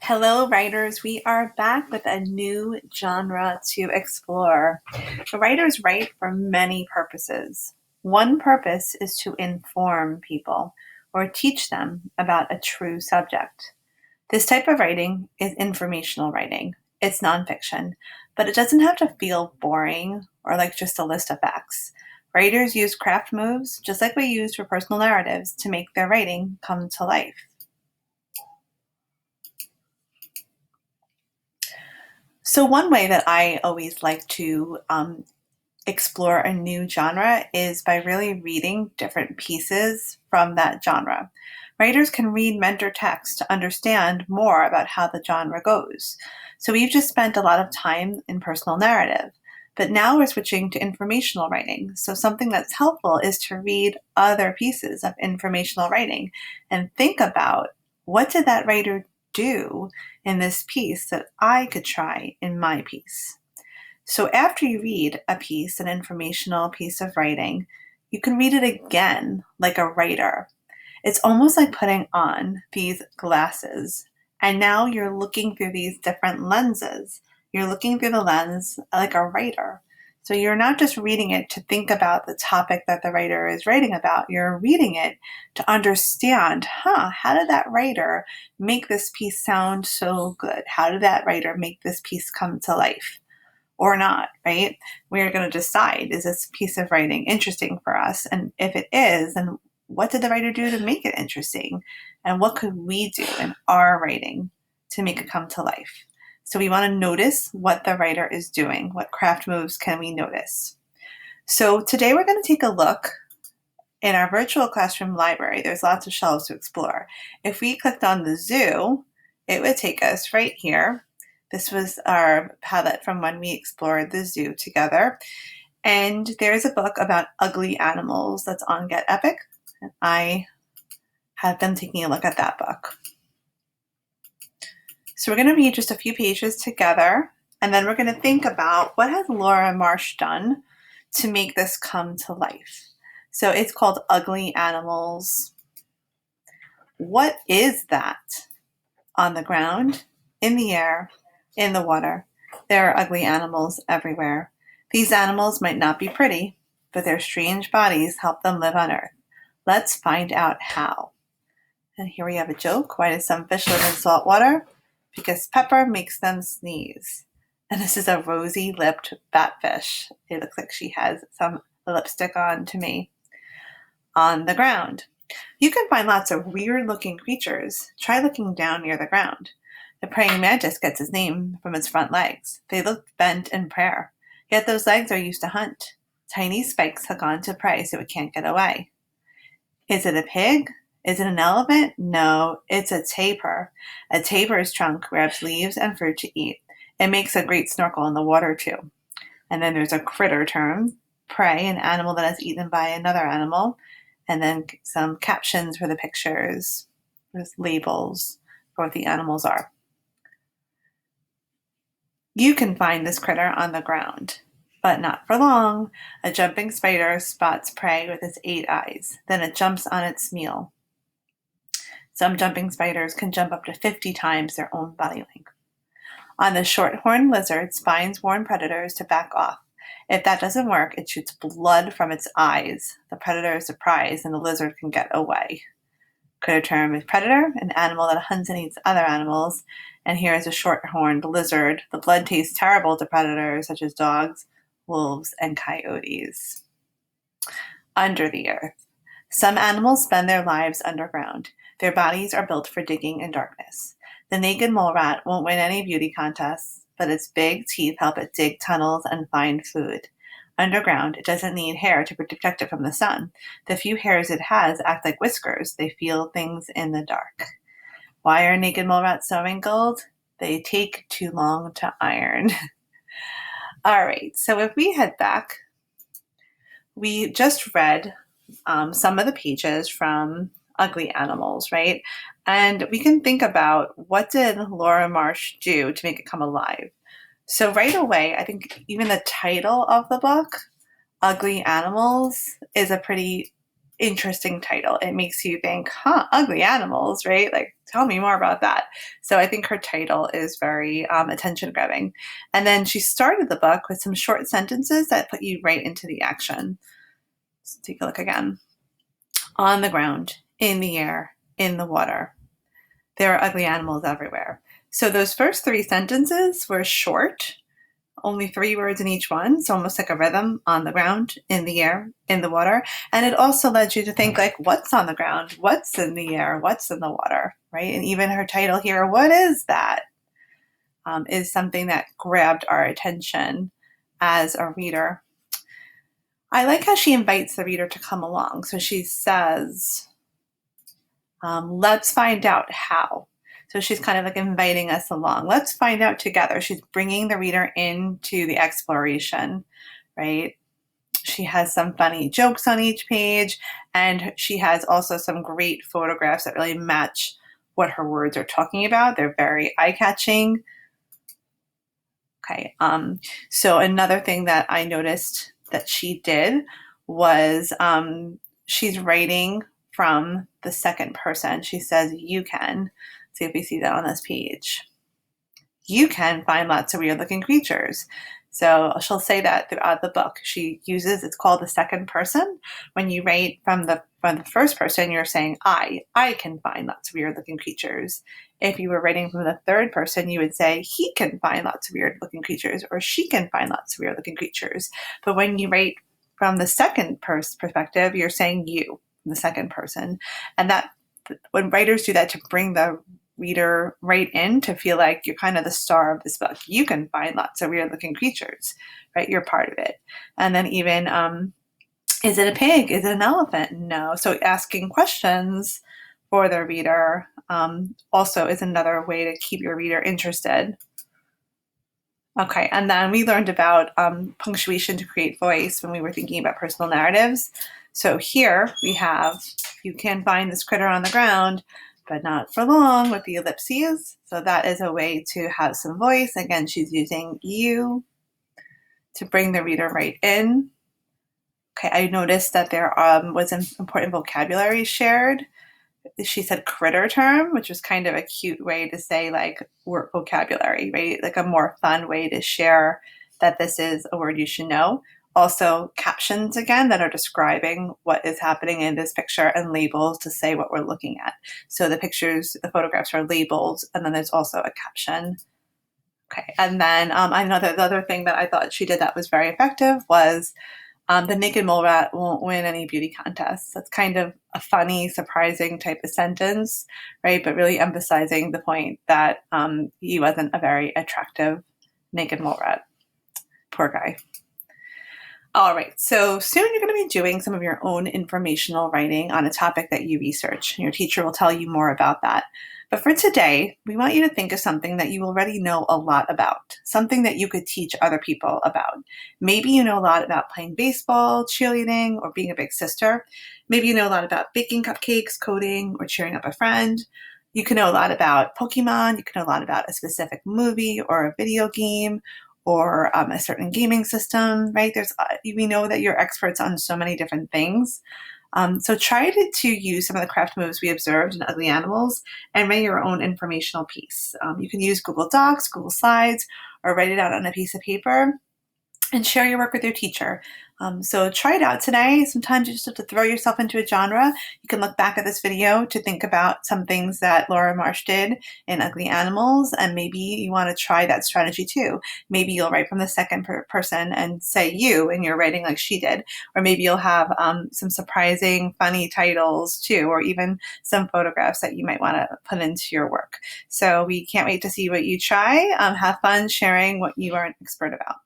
Hello, writers. We are back with a new genre to explore. The writers write for many purposes. One purpose is to inform people or teach them about a true subject. This type of writing is informational writing. It's nonfiction, but it doesn't have to feel boring or like just a list of facts. Writers use craft moves, just like we use for personal narratives, to make their writing come to life. So, one way that I always like to explore a new genre is by really reading different pieces from that genre. Writers can read mentor text to understand more about how the genre goes. So, we've just spent a lot of time in personal narrative, but now we're switching to informational writing. So, something that's helpful is to read other pieces of informational writing and think about what did that writer do in this piece that I could try in my piece. So after you read a piece, an informational piece of writing, you can read it again like a writer. It's almost like putting on these glasses. And now you're looking through these different lenses. You're looking through the lens like a writer. So you're not just reading it to think about the topic that the writer is writing about. You're reading it to understand, how did that writer make this piece sound so good? How did that writer make this piece come to life? Or not, right? We're going to decide, is this piece of writing interesting for us? And if it is, then what did the writer do to make it interesting? And what could we do in our writing to make it come to life? So we want to notice what the writer is doing. What craft moves can we notice? So today we're going to take a look in our virtual classroom library. There's lots of shelves to explore. If we clicked on the zoo, it would take us right here. This was our palette from when we explored the zoo together. And there's a book about ugly animals that's on Get Epic. And I have been taking a look at that book. So we're going to read just a few pages together, and then we're going to think about what has Laura Marsh done to make this come to life. So it's called Ugly Animals. What is that? On the ground, in the air, in the water. There are ugly animals everywhere. These animals might not be pretty, but their strange bodies help them live on Earth. Let's find out how. And here we have a joke. Why do some fish live in salt water? Because pepper makes them sneeze. And this is a rosy-lipped batfish. It looks like she has some lipstick on to me. On the ground. You can find lots of weird-looking creatures. Try looking down near the ground. The praying mantis gets its name from its front legs. They look bent in prayer, yet those legs are used to hunt. Tiny spikes hook on to prey so it can't get away. Is it a pig? Is it an elephant? No, it's a tapir. A tapir's trunk grabs leaves and fruit to eat. It makes a great snorkel in the water too. And then there's a critter term, prey, an animal that is eaten by another animal. And then some captions for the pictures with labels for what the animals are. You can find this critter on the ground, but not for long. A jumping spider spots prey with its 8 eyes. Then it jumps on its meal. Some jumping spiders can jump up to 50 times their own body length. On the short-horned lizard, spines warn predators to back off. If that doesn't work, it shoots blood from its eyes. The predator is surprised and the lizard can get away. Critter term is predator, an animal that hunts and eats other animals. And here is a short-horned lizard. The blood tastes terrible to predators such as dogs, wolves, and coyotes. Under the earth. Some animals spend their lives underground. Their bodies are built for digging in darkness. The naked mole rat won't win any beauty contests, but its big teeth help it dig tunnels and find food. Underground, it doesn't need hair to protect it from the sun. The few hairs it has act like whiskers. They feel things in the dark. Why are naked mole rats so wrinkled? They take too long to iron. All right, so if we head back, we just read some of the pages from Ugly Animals, right? And we can think about, what did Laura Marsh do to make it come alive? So right away, I think even the title of the book, Ugly Animals, is a pretty interesting title. It makes you think, huh, ugly animals, right? Like, tell me more about that. So I think her title is very attention grabbing. And then she started the book with some short sentences that put you right into the action. Let's take a look again. On the ground, in the air, in the water. There are ugly animals everywhere. So those first 3 sentences were short, only 3 words in each one, so almost like a rhythm: on the ground, in the air, in the water. And it also led you to think, like, what's on the ground? What's in the air? What's in the water, right? And even her title here, what is that, is something that grabbed our attention as a reader. I like how she invites the reader to come along. So she says, let's find out how. So she's kind of like inviting us along. Let's find out together. She's bringing the reader into the exploration, right? She has some funny jokes on each page, and she has also some great photographs that really match what her words are talking about. They're very eye-catching. Okay, so another thing that I noticed that she did was she's writing from the second person. She says, you can. See if we see that on this page. You can find lots of weird looking creatures. So she'll say that throughout the book. She uses, it's called the second person. When you write from the first person, you're saying, I can find lots of weird looking creatures. If you were writing from the third person, you would say, he can find lots of weird looking creatures, or she can find lots of weird looking creatures. But when you write from the second perspective, you're saying you, the second person. And that, when writers do that to bring the reader right in, to feel like you're kind of the star of this book. You can find lots of weird looking creatures, right? You're part of it. And then even, is it a pig? Is it an elephant? No. So asking questions for the reader also is another way to keep your reader interested. Okay, and then we learned about punctuation to create voice when we were thinking about personal narratives. So here we have, you can find this critter on the ground, but not for long, with the ellipses. So that is a way to have some voice. Again, she's using you to bring the reader right in. Okay, I noticed that there was an important vocabulary shared. She said critter term, which was kind of a cute way to say like word vocabulary, right? Like a more fun way to share that this is a word you should know. Also captions again that are describing what is happening in this picture, and labels to say what we're looking at. So the pictures, the photographs are labeled, and then there's also a caption. Okay, and then I know that the other thing that I thought she did that was very effective was the naked mole rat won't win any beauty contests. That's kind of a funny, surprising type of sentence, right? But really emphasizing the point that he wasn't a very attractive naked mole rat. Poor guy. All right, so soon you're going to be doing some of your own informational writing on a topic that you research. Your teacher will tell you more about that. But for today, we want you to think of something that you already know a lot about, something that you could teach other people about. Maybe you know a lot about playing baseball, cheerleading, or being a big sister. Maybe you know a lot about baking cupcakes, coding, or cheering up a friend. You can know a lot about Pokemon. You can know a lot about a specific movie or a video game, or a certain gaming system, right? We know that you're experts on so many different things. So try to use some of the craft moves we observed in Ugly Animals and write your own informational piece. You can use Google Docs, Google Slides, or write it out on a piece of paper and share your work with your teacher. So try it out today. Sometimes you just have to throw yourself into a genre. You can look back at this video to think about some things that Laura Marsh did in Ugly Animals, and maybe you want to try that strategy too. Maybe you'll write from the second person and say you in your writing like she did, or maybe you'll have some surprising, funny titles too, or even some photographs that you might want to put into your work. So we can't wait to see what you try. Have fun sharing what you are an expert about.